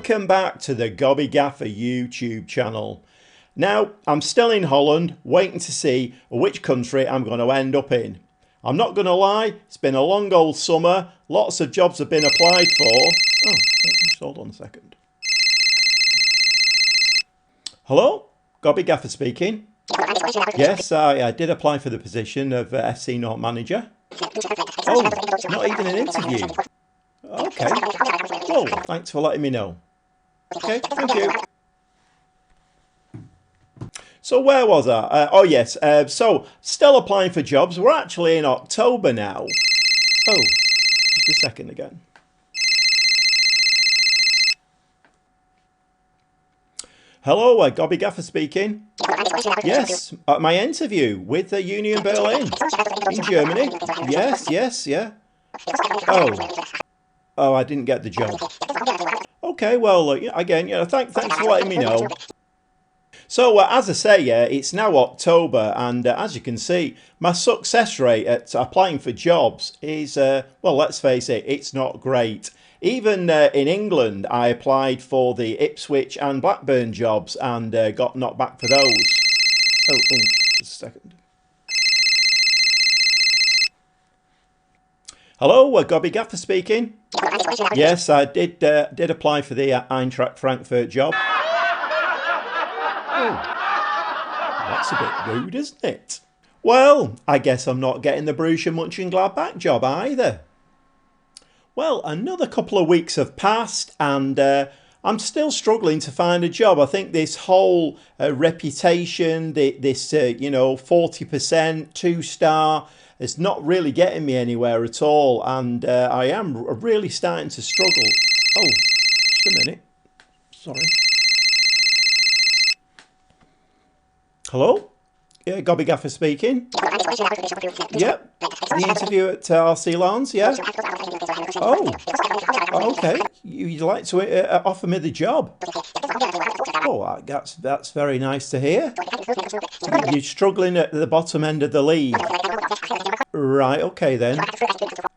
welcome back to the Gobby Gaffer YouTube channel. Now, I'm still in Holland, waiting to see which country I'm going to end up in. I'm not going to lie, it's been a long old summer, lots of jobs have been applied for. Oh, just hold on a second. Hello, Gobby Gaffer speaking. Yes, I did apply for the position of SC North Manager. Oh, not even an interview. Okay. Well, thanks for letting me know. Okay, thank you. So where was I? Oh yes, so still applying for jobs. We're actually in October now. Oh, just a second again. Hello, Gobby Gaffer speaking. Yes, at my interview with the Union Berlin in Germany. Yes, yeah. Oh, I didn't get the job. Okay, well, again, thanks for letting me know. So, as I say, it's now October, and as you can see, my success rate at applying for jobs is, well, let's face it, it's not great. Even in England, I applied for the Ipswich and Blackburn jobs and got knocked back for those. Oh, just a second. Hello, Gobby Gaffer speaking. Yes, I did apply for the Eintracht Frankfurt job. Oh, that's a bit rude, isn't it? Well, I guess I'm not getting the Borussia Mönchengladbach job either. Well, another couple of weeks have passed and I'm still struggling to find a job. I think this whole reputation, this 40%, 2-star, it's not really getting me anywhere at all, and I am really starting to struggle. Oh, just a minute. Sorry. Hello? Yeah, Gobby Gaffer speaking. Yep, the interview at RC Lawns, yeah? Oh, okay. You'd like to offer me the job? Oh, that's very nice to hear. You're struggling at the bottom end of the league. Right, okay then.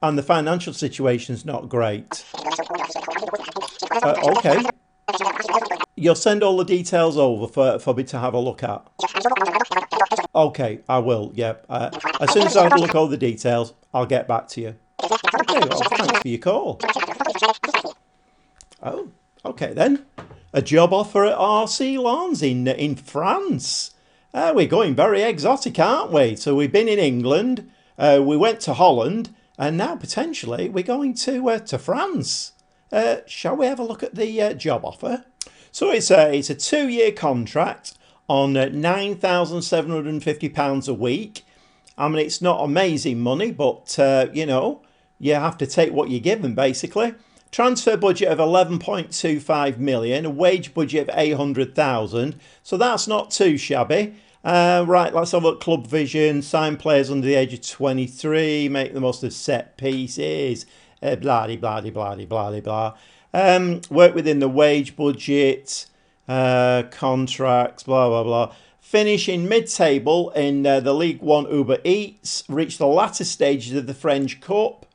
And the financial situation's not great. Okay. You'll send all the details over for me to have a look at. Okay, I will, yeah. As soon as I look over the details, I'll get back to you. Okay, well, thanks for your call. Oh, okay then. A job offer at RC Lawns in France. We're going very exotic, aren't we? So we've been in England, we went to Holland, and now potentially we're going to France. Shall we have a look at the job offer? So it's a 2-year contract on £9,750 a week. I mean, it's not amazing money, but, you have to take what you're given, basically. Transfer budget of 11.25 million, a wage budget of 800,000. So that's not too shabby. Right, let's have a look. Club vision, sign players under the age of 23, make the most of set pieces, blah. Work within the wage budget, contracts, blah. Finish in mid-table in the League One Uber Eats, reach the latter stages of the French Cup.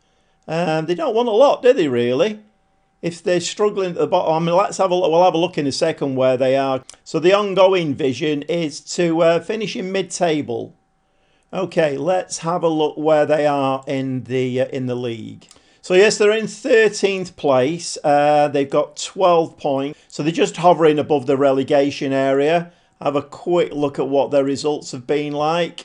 They don't want a lot, do they, really? If they're struggling at the bottom, I mean, let's have a look. We'll have a look in a second where they are. So the ongoing vision is to finish in mid-table. Okay, let's have a look where they are in the league. So yes, they're in 13th place. They've got 12 points. So they're just hovering above the relegation area. Have a quick look at what their results have been like.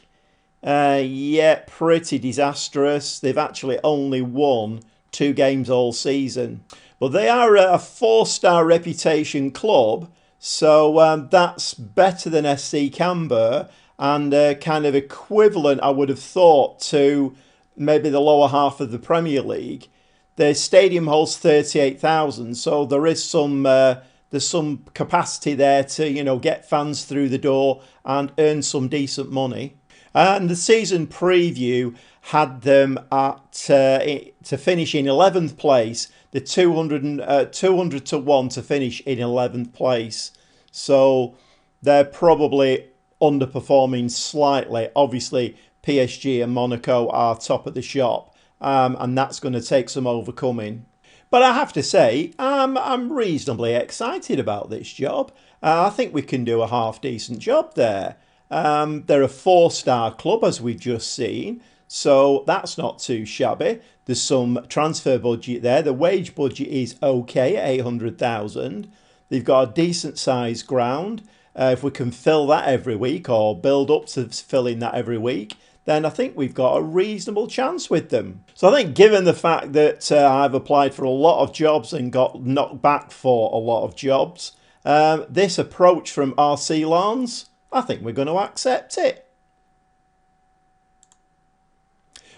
Yeah, pretty disastrous. They've actually only won 2 games all season. But they are a 4-star reputation club. So that's better than SC Cambuur and kind of equivalent, I would have thought, to maybe the lower half of the Premier League. Their stadium holds 38,000, so there is there's some capacity there to get fans through the door and earn some decent money. And the season preview had them at to finish in 11th place. The 200 to 1 to finish in 11th place. So they're probably underperforming slightly. Obviously, PSG and Monaco are top of the shop, and that's going to take some overcoming. But I have to say, I'm reasonably excited about this job. I think we can do a half decent job there. They're a 4-star club, as we've just seen, so that's not too shabby. There's some transfer budget there. The wage budget is okay at 800,000. They've got a decent sized ground. If we can fill that every week or build up to filling that every week, then I think we've got a reasonable chance with them. So I think given the fact that I've applied for a lot of jobs and got knocked back for a lot of jobs, this approach from RC Lawns, I think we're going to accept it.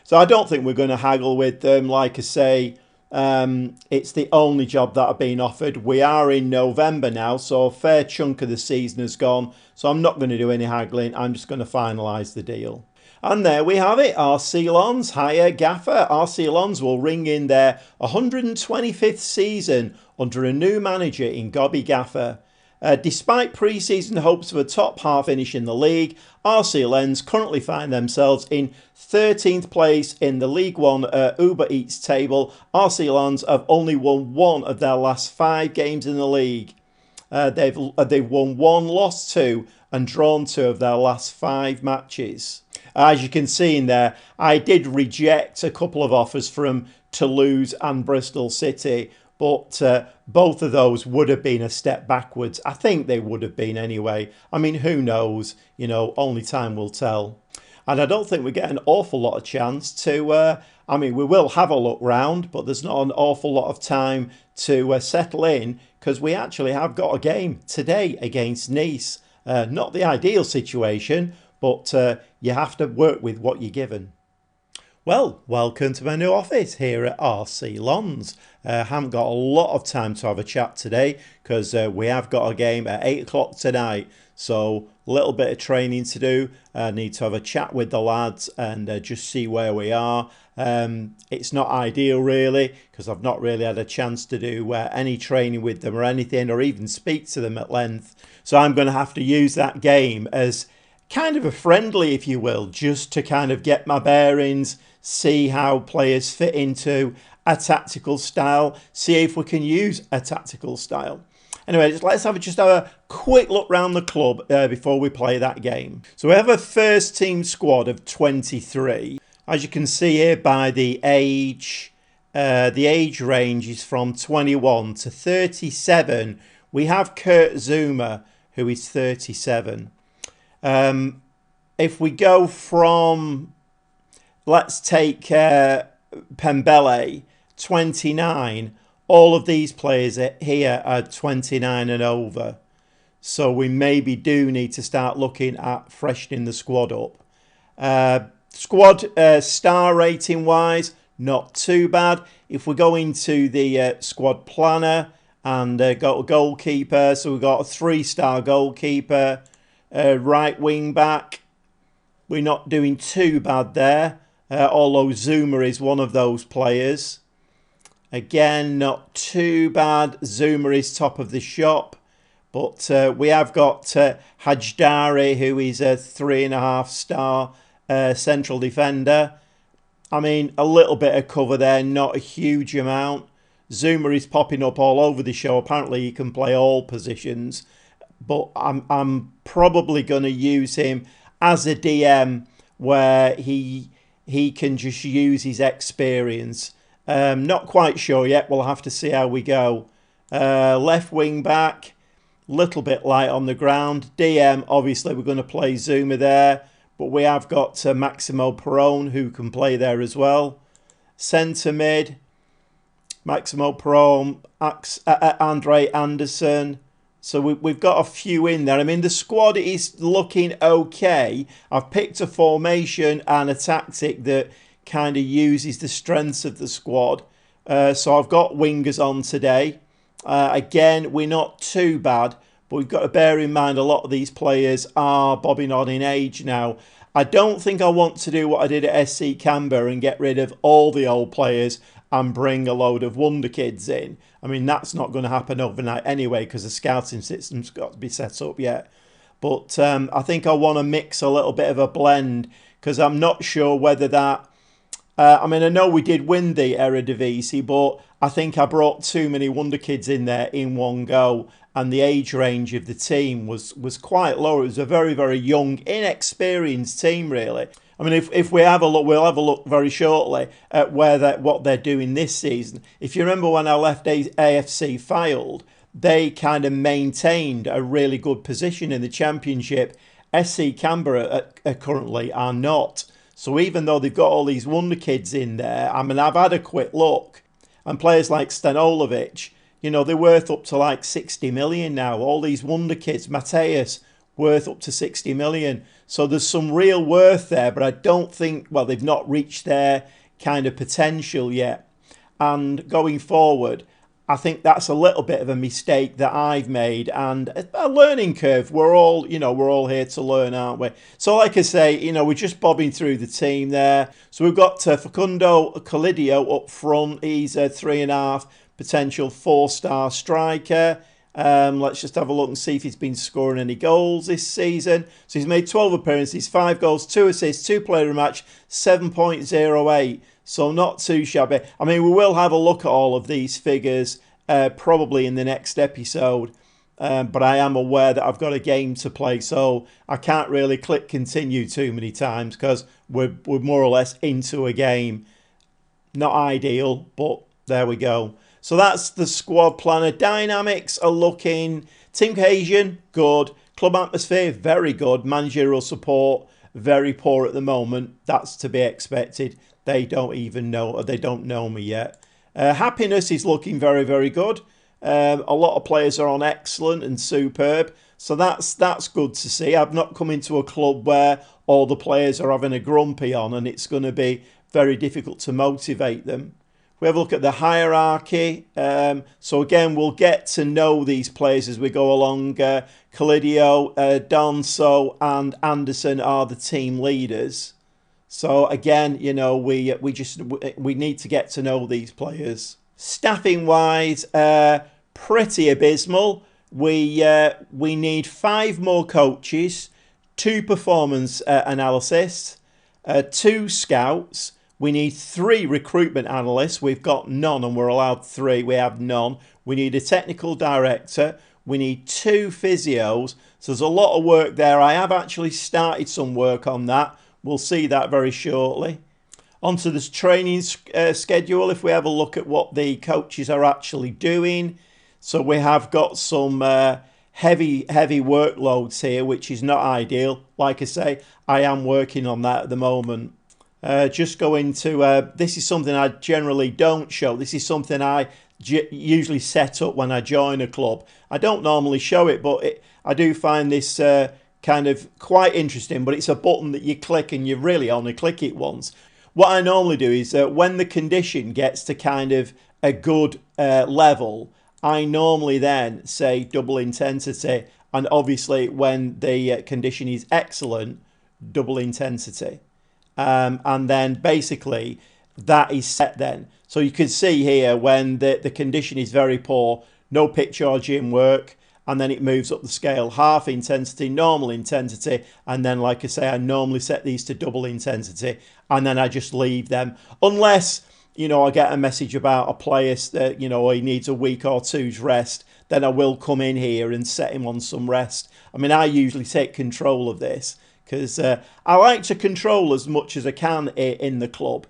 So I don't think we're going to haggle with them. Like I say, it's the only job that I've been offered. We are in November now, so a fair chunk of the season has gone. So I'm not going to do any haggling. I'm just going to finalise the deal. And there we have it. RC Lawns hire Gaffer. RC Lawns will ring in their 125th season under a new manager in Gobby Gaffer. Despite pre-season hopes of a top half finish in the league, RC Lens currently find themselves in 13th place in the League One Uber Eats table. RC Lens have only won 1 of their last 5 games in the league. They've won 1, lost 2 and drawn 2 of their last 5 matches. As you can see in there, I did reject a couple of offers from Toulouse and Bristol City, but both of those would have been a step backwards. I think they would have been anyway. I mean, who knows? You know, only time will tell. And I don't think we get an awful lot of chance to... I mean, we will have a look round, but there's not an awful lot of time to settle in because we actually have got a game today against Nice. Not the ideal situation, but you have to work with what you're given. Well, welcome to my new office here at RC Lawns. Haven't got a lot of time to have a chat today because we have got a game at 8 o'clock tonight. So a little bit of training to do. I need to have a chat with the lads and just see where we are. It's not ideal really because I've not really had a chance to do any training with them or anything or even speak to them at length. So I'm going to have to use that game as kind of a friendly, if you will, just to kind of get my bearings, see how players fit into a tactical style, see if we can use a tactical style. Anyway, let's have a quick look around the club before we play that game. So we have a first team squad of 23. As you can see here by the age range is from 21 to 37. We have Kurt Zuma, who is 37. If we go from, let's take Pembele, 29. All of these players here are 29 and over. So we maybe do need to start looking at freshening the squad up. Squad star rating wise, not too bad. If we go into the squad planner and go to goalkeeper, so we've got a 3-star goalkeeper. Right wing back, we're not doing too bad there, although Zuma is one of those players. Again, not too bad. Zuma is top of the shop, but we have got Hajdari, who is a 3.5-star central defender. I mean, a little bit of cover there, not a huge amount. Zuma is popping up all over the show. Apparently, he can play all positions. But I'm probably going to use him as a DM where he can just use his experience. Not quite sure yet. We'll have to see how we go. Left wing back, little bit light on the ground. DM, obviously, we're going to play Zuma there. But we have got Maximo Perrone, who can play there as well. Centre mid, Maximo Perrone, Andre Anderson. So we've got a few in there. I mean, the squad is looking okay. I've picked a formation and a tactic that kind of uses the strengths of the squad. So I've got wingers on today. Again, we're not too bad, but we've got to bear in mind a lot of these players are bobbing on in age now. I don't think I want to do what I did at SC Cambuur and get rid of all the old players and bring a load of wonder kids in. I mean, that's not going to happen overnight anyway because the scouting system's got to be set up yet. But I think I want to mix a little bit of a blend because I'm not sure whether that I mean, I know we did win the Eredivise, but I think I brought too many wonder kids in there in one go, and the age range of the team was quite low. It was a very, very young, inexperienced team, really. I mean, if we have a look, we'll have a look very shortly at what they're doing this season. If you remember when I left AFC Fylde, they kind of maintained a really good position in the Championship. SC Cambuur currently are not. So even though they've got all these wonder kids in there, I mean, I've had a quick look, and players like Stanovic, they're worth up to like 60 million now. All these wonder kids, Mateus, worth up to 60 million. So there's some real worth there, but I don't think, well, they've not reached their kind of potential yet. And going forward, I think that's a little bit of a mistake that I've made, and a learning curve. We're all here to learn, aren't we? So like I say, we're just bobbing through the team there. So we've got Facundo Colidio up front. He's a 3.5 potential 4-star striker. Let's just have a look and see if he's been scoring any goals this season. So he's made 12 appearances, 5 goals, 2 assists, 2 player of match, 7.08. So not too shabby. I mean, we will have a look at all of these figures probably in the next episode. But I am aware that I've got a game to play, so I can't really click continue too many times because we're more or less into a game. Not ideal, but there we go. So that's the squad planner. Dynamics are looking... Team cohesion, good. Club atmosphere, very good. Managerial support, very poor at the moment. That's to be expected. They don't even know, or they don't know me yet. Happiness is looking very, very good. A lot of players are on excellent and superb. So that's good to see. I've not come into a club where all the players are having a grumpy on, and it's going to be very difficult to motivate them. We have a look at the hierarchy. So again, we'll get to know these players as we go along. Colidio, Donso and Anderson are the team leaders. So again, we need to get to know these players. Staffing wise, pretty abysmal. We need 5 more coaches, 2 performance analysts, 2 scouts. We need 3 recruitment analysts. We've got none, and we're allowed 3. We have none. We need a technical director. We need 2 physios. So there's a lot of work there. I have actually started some work on that. We'll see that very shortly. Onto this training schedule. If we have a look at what the coaches are actually doing. So we have got some heavy workloads here, which is not ideal. Like I say, I am working on that at the moment. Just go into, this is something I generally don't show. This is something I usually set up when I join a club. I don't normally show it, but I do find this kind of quite interesting. But it's a button that you click and you really only click it once. What I normally do is when the condition gets to kind of a good level, I normally then say double intensity. And obviously when the condition is excellent, double intensity. And then basically that is set then. So you can see here when the condition is very poor, no picture or gym work, and then it moves up the scale, half intensity, normal intensity, and then like I say, I normally set these to double intensity, and then I just leave them. Unless, I get a message about a player that, he needs a week or two's rest, then I will come in here and set him on some rest. I mean, I usually take control of this, because I like to control as much as I can in the club.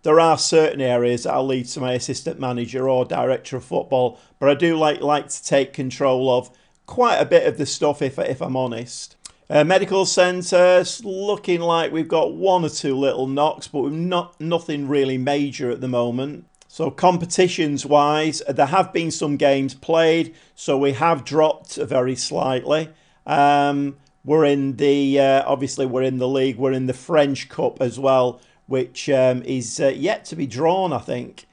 There are certain areas that I'll leave to my assistant manager or director of football, but I do like to take control of quite a bit of the stuff if I'm honest. Medical centres, looking like we've got 1 or 2 little knocks, but we've nothing really major at the moment. So competitions wise, there have been some games played, so we have dropped very slightly. We're in the obviously we're in the league. We're in the French Cup as well, which is yet to be drawn. I think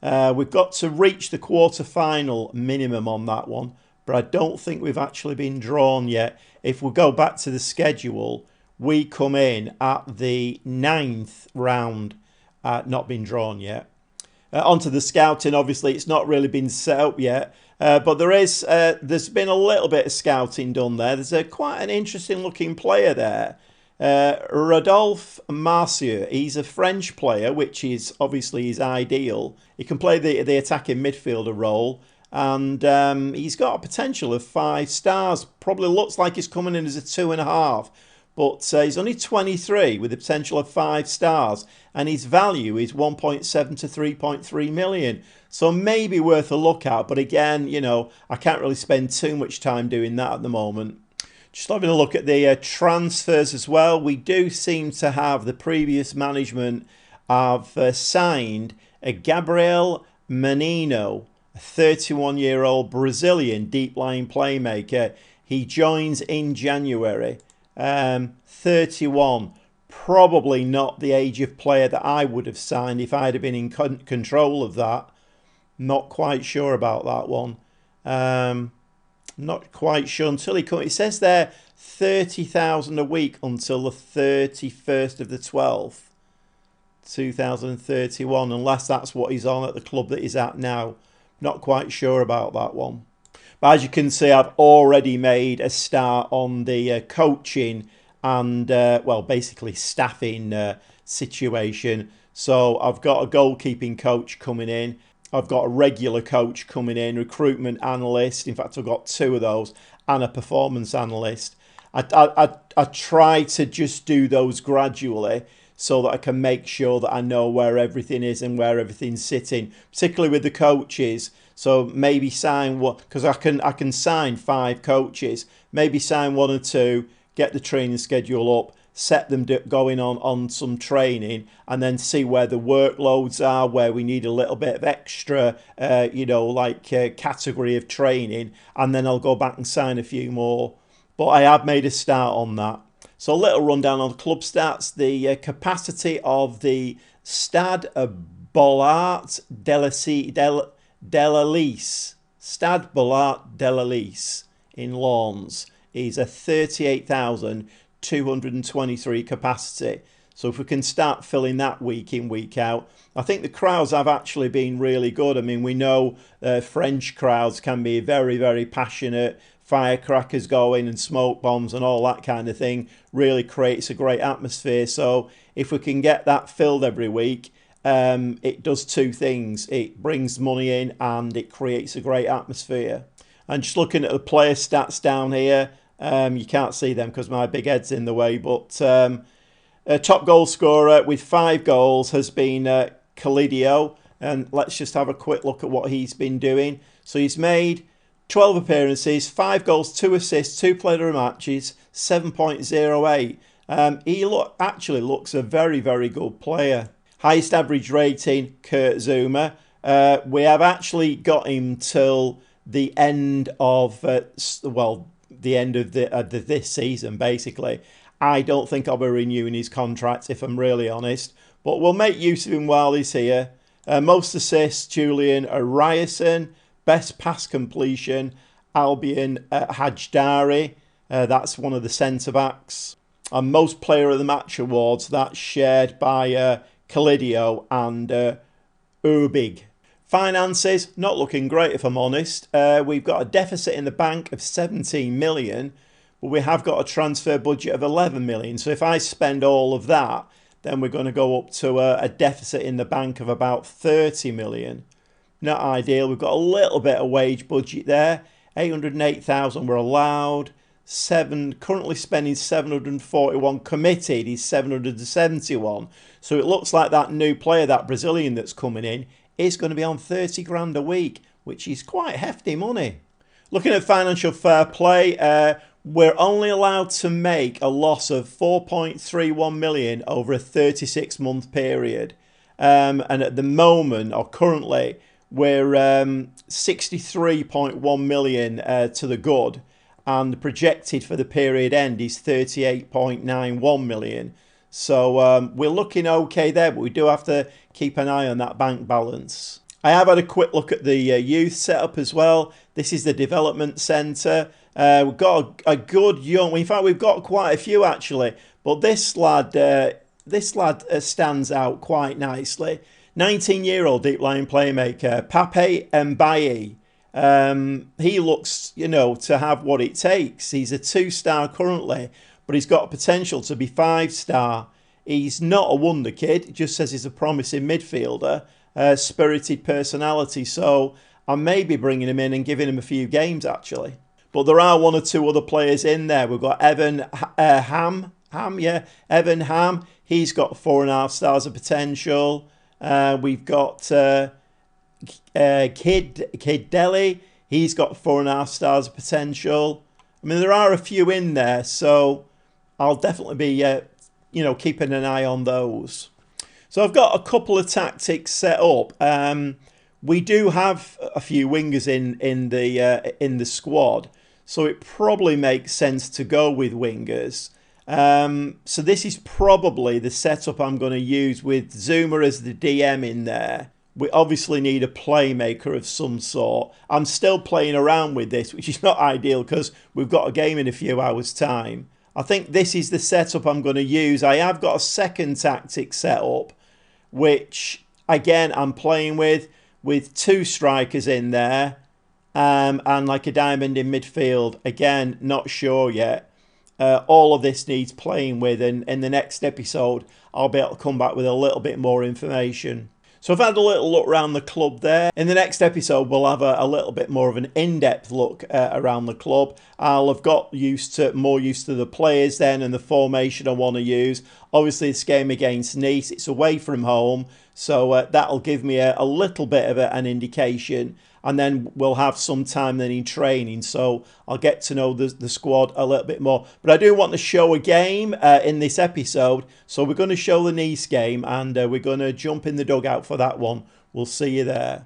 we've got to reach the quarter-final minimum on that one, but I don't think we've actually been drawn yet. If we go back to the schedule, we come in at the 9th round, not been drawn yet. Onto the scouting, obviously it's not really been set up yet. But there's been a little bit of scouting done there. There's quite an interesting looking player there. Rodolphe Marcieux, he's a French player, which is obviously his ideal. He can play the attacking midfielder role, and he's got a potential of 5 stars. Probably looks like he's coming in as a 2.5, but he's only 23 with the potential of 5 stars, and his value is 1.7 to 3.3 million. So maybe worth a look at, but again, you know, I can't really spend too much time doing that at the moment. Just having a look at the transfers as well. We do seem to have the previous management have signed a Gabriel Menino, a 31-year-old Brazilian deep-lying playmaker. He joins in January. 31. Probably not the age of player that I would have signed if I'd have been in control of that. Not quite sure about that one. Not quite sure until he comes. It says there 30,000 a week until the 31st of the 12th, 2031, unless that's what he's on at the club that he's at now. Not quite sure about that one. But as you can see, I've already made a start on the coaching and, well, basically staffing situation. So I've got a goalkeeping coach coming in. I've got a regular coach coming in, recruitment analyst. In fact, I've got 2 of those, and a performance analyst. I try to just do those gradually so that I can make sure that I know where everything is and where everything's sitting, particularly with the coaches. So maybe sign one, because I can sign 5 coaches, maybe sign 1 or 2, get the training schedule up, set them going on some training, and then see where the workloads are, where we need a little bit of extra, category of training, and then I'll go back and sign a few more. But I have made a start on that. So a little rundown on the club stats. The capacity of the Stade Bollard Stade Bollard de la Lys in Lens is a 38,223 capacity. So if we can start filling that week in, week out, I think the crowds have actually been really good. I mean, we know French crowds can be very, very passionate. Firecrackers going and smoke bombs and all that kind of thing really creates a great atmosphere. So if we can get that filled every week, it does 2 things. It brings money in and it creates a great atmosphere. And just looking at the player stats down here, you can't see them because my big head's in the way, but top goal scorer with 5 goals has been Calidio, and let's just have a quick look at what he's been doing. So he's made 12 appearances, 5 goals, 2 assists, 2 player of matches, 7.08. He actually looks a very, very good player. Highest average rating, Kurt Zuma. We have actually got him till the end of, the end of this season, basically. I don't think I'll be renewing his contract, if I'm really honest. But we'll make use of him while he's here. Most assists, Julian Ryerson. Best pass completion, Albion Hajdari. That's one of the centre-backs. And most player of the match awards, that's shared by Calidio and Urbig. Finances, not looking great if I'm honest. We've got a deficit in the bank of 17 million, but we have got a transfer budget of 11 million. So if I spend all of that, then we're going to go up to a deficit in the bank of about 30 million. Not ideal. We've got a little bit of wage budget there. 808,000 we're allowed. Currently spending 741. Committed is 771. So it looks like that new player, that Brazilian that's coming in, is going to be on 30 grand a week, which is quite hefty money. Looking at financial fair play, we're only allowed to make a loss of 4.31 million over a 36-month period. And at the moment, or currently, we're 63.1 million to the good, and projected for the period end is 38.91 million. So we're looking okay there, but we do have to keep an eye on that bank balance. I have had a quick look at the youth setup as well. This is the development centre. We've got a good young, in fact we've got quite a few actually, but this lad stands out quite nicely. 19-year-old deep-lying playmaker, Pape Mbaye. He looks, to have what it takes. He's a 2-star currently, but he's got potential to be 5-star. He's not a wonder kid. It just says he's a promising midfielder, spirited personality. So I may be bringing him in and giving him a few games, actually. But there are one or two other players in there. We've got Evan Evan Ham. He's got 4.5 stars of potential. We've got Kid Delhi. He's got 4.5 stars of potential. I mean, there are a few in there, so I'll definitely be, keeping an eye on those. So I've got a couple of tactics set up. We do have a few wingers in the squad, so it probably makes sense to go with wingers. So this is probably the setup I'm going to use with Zuma as the DM in there. We obviously need a playmaker of some sort. I'm still playing around with this, which is not ideal because we've got a game in a few hours' time. I think this is the setup I'm going to use. I have got a second tactic set up, which, again, I'm playing with 2 strikers in there and like a diamond in midfield. Again, not sure yet. All of this needs playing with, and in the next episode, I'll be able to come back with a little bit more information. So I've had a little look around the club there. In the next episode, we'll have a little bit more of an in-depth look around the club. I'll have got more used to the players then and the formation I want to use. Obviously, this game against Nice, it's away from home, so that'll give me a little bit of an indication. And then we'll have some time then in training, so I'll get to know the squad a little bit more. But I do want to show a game in this episode, so we're going to show the Nice game, and we're going to jump in the dugout for that one. We'll see you there.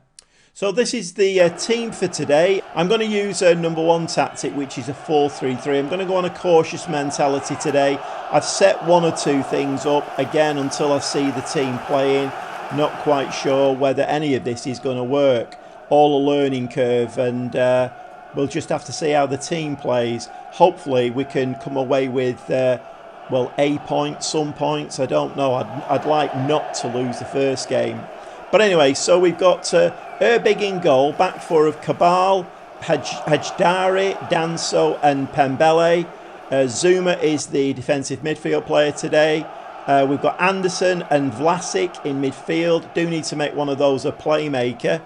So this is the team for today. I'm going to use number 1 tactic, which is a 4-3-3. I'm going to go on a cautious mentality today. I've set 1 or 2 things up, again, until I see the team playing. Not quite sure whether any of this is going to work. All a learning curve, and we'll just have to see how the team plays. Hopefully we can come away with a point, some points, I don't know. I'd like not to lose the first game. But anyway, so we've got Erbig in goal, back 4 of Cabal, Hajdari, Danso and Pembele. Zuma is the defensive midfield player today. We've got Anderson and Vlasic in midfield. Do need to make one of those a playmaker.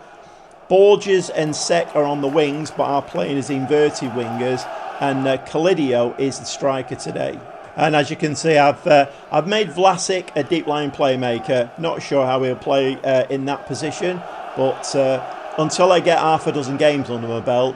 Borges and Sek are on the wings, but are playing as inverted wingers, and Kalidio is the striker today. And as you can see, I've made Vlasic a deep line playmaker. Not sure how he'll play in that position, but until I get half a dozen games under my belt,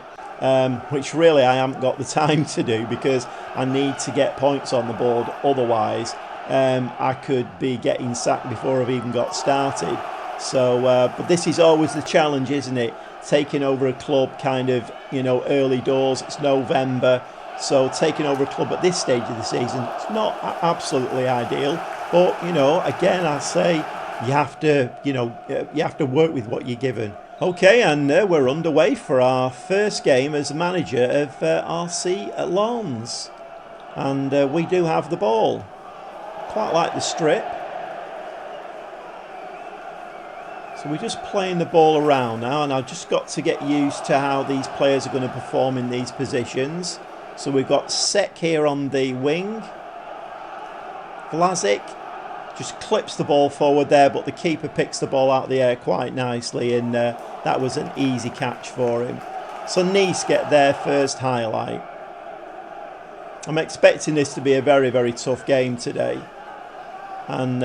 which really I haven't got the time to do because I need to get points on the board. Otherwise, I could be getting sacked before I've even got started. So, but this is always the challenge, isn't it? Taking over a club kind of, early doors. It's November. So taking over a club at this stage of the season, it's not absolutely ideal. But, again, I say you have to work with what you're given. Okay, and we're underway for our first game as manager of RC at Lens. And we do have the ball. Quite like the strip. So we're just playing the ball around now, and I've just got to get used to how these players are going to perform in these positions. So we've got Sek here on the wing. Vlasic just clips the ball forward there, but the keeper picks the ball out of the air quite nicely, and that was an easy catch for him. So Nice get their first highlight. I'm expecting this to be a very, very tough game today. And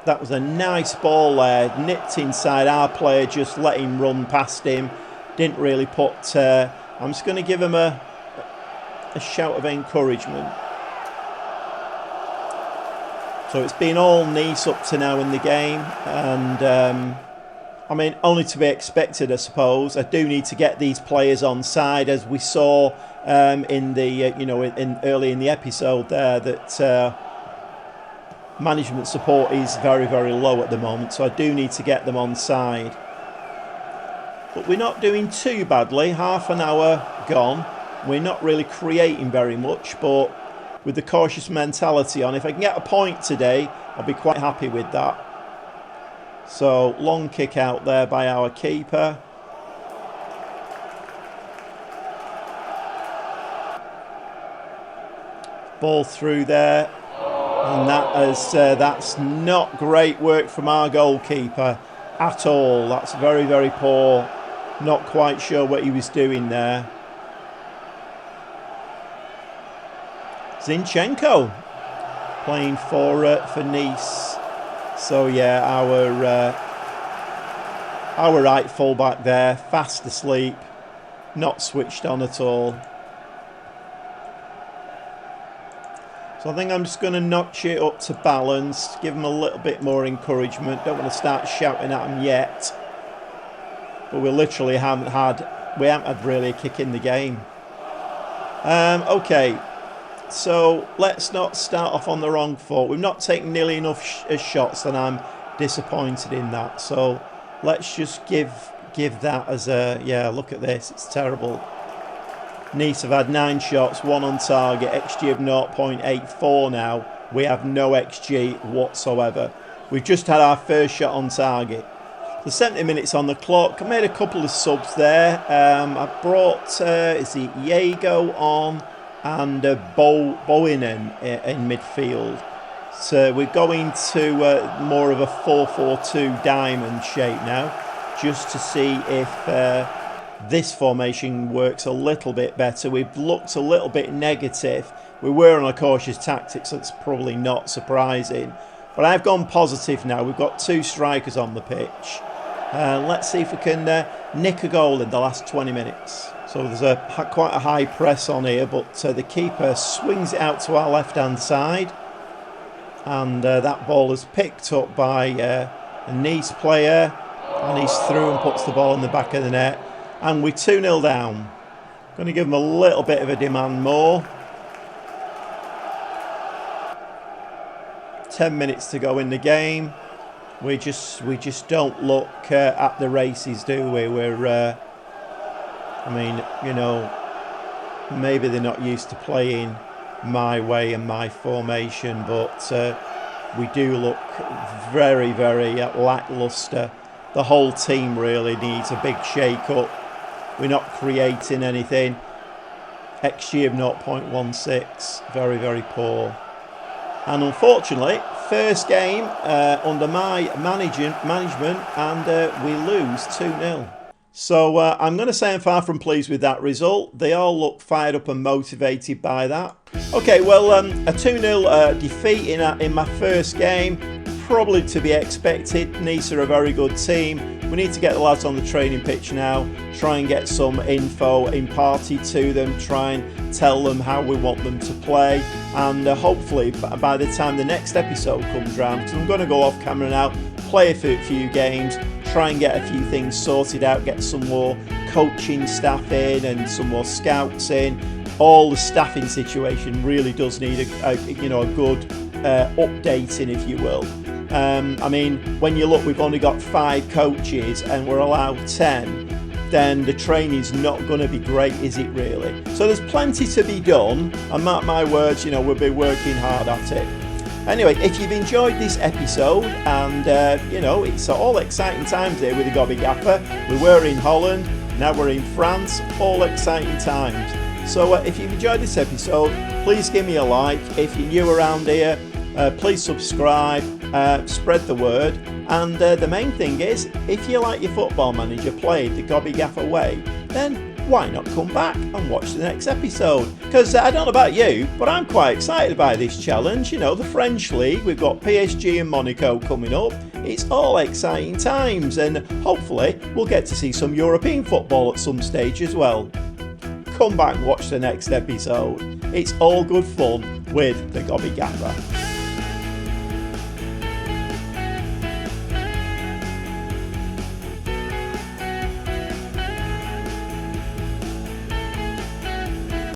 that was a nice ball there, nipped inside. Our player just let him run past him. Didn't really put... I'm just going to give him a shout of encouragement. So it's been all Nice up to now in the game, and I mean, only to be expected, I suppose. I do need to get these players on side, as we saw in the early in the episode there, that management support is very, very low at the moment, so I do need to get them on side. But we're not doing too badly. Half an hour gone. We're not really creating very much, but with the cautious mentality on, if I can get a point today, I'll be quite happy with that. So, long kick out there by our keeper. ball through there. And that's not great work from our goalkeeper at all. That's very, very poor. Not quite sure what he was doing there. Zinchenko playing for Nice. So yeah, our right fullback there, fast asleep, not switched on at all. So I think I'm just going to notch it up to balance, give him a little bit more encouragement. Don't want to start shouting at him yet, but we literally haven't had really a kick in the game. Okay. So let's not start off on the wrong foot. We've not taken nearly enough shots, and I'm disappointed in that. So let's just give that as a, yeah, look at this. It's terrible. Nice have had 9 shots, 1 on target, XG of 0.84 now. We have no XG whatsoever. We've just had our first shot on target. The 70 minutes on the clock. I made a couple of subs there. I brought, is it Jago on? And Boinen in midfield. So we're going to more of a 4-4-2 diamond shape now, just to see if this formation works a little bit better. We've looked a little bit negative. We were on a cautious tactic, so it's probably not surprising. But I've gone positive now. We've got 2 strikers on the pitch. Let's see if we can nick a goal in the last 20 minutes. So there's quite a high press on here, but the keeper swings it out to our left-hand side. And that ball is picked up by a Nice player. And he's through and puts the ball in the back of the net. And we're 2-0 down. Going to give him a little bit of a demand more. 10 minutes to go in the game. We just don't look at the races, do we? We're... I mean, you know, maybe they're not used to playing my way and my formation, but we do look very, very lacklustre. The whole team really needs a big shake-up. We're not creating anything. XG of 0.16, very, very poor. And unfortunately, first game under my management, and we lose 2-0. So I'm going to say I'm far from pleased with that result. They all look fired up and motivated by that. Okay, well, a 2-0 defeat in my first game, probably to be expected. Nice are a very good team. We need to get the lads on the training pitch now, try and get some info imparted to them, try and tell them how we want them to play, and hopefully by the time the next episode comes round, because I'm going to go off camera now, play a few games, try and get a few things sorted out, get some more coaching staff in and some more scouts in. All the staffing situation really does need a good updating, if you will. I mean, when you look, we've only got 5 coaches and we're allowed 10. Then the training's not going to be great, is it really? So there's plenty to be done, and mark my words, we'll be working hard at it. Anyway, if you've enjoyed this episode, and it's all exciting times here with the Gobby Gaffer. We were in Holland, now we're in France, all exciting times. So if you've enjoyed this episode, please give me a like. If you're new around here, please subscribe, spread the word. And the main thing is, if you like your football manager played the Gobby Gaffer way, then why not come back and watch the next episode? Because I don't know about you, but I'm quite excited by this challenge. The French League, we've got PSG and Monaco coming up. It's all exciting times, and hopefully we'll get to see some European football at some stage as well. Come back and watch the next episode. It's all good fun with the Gobby Gaffer.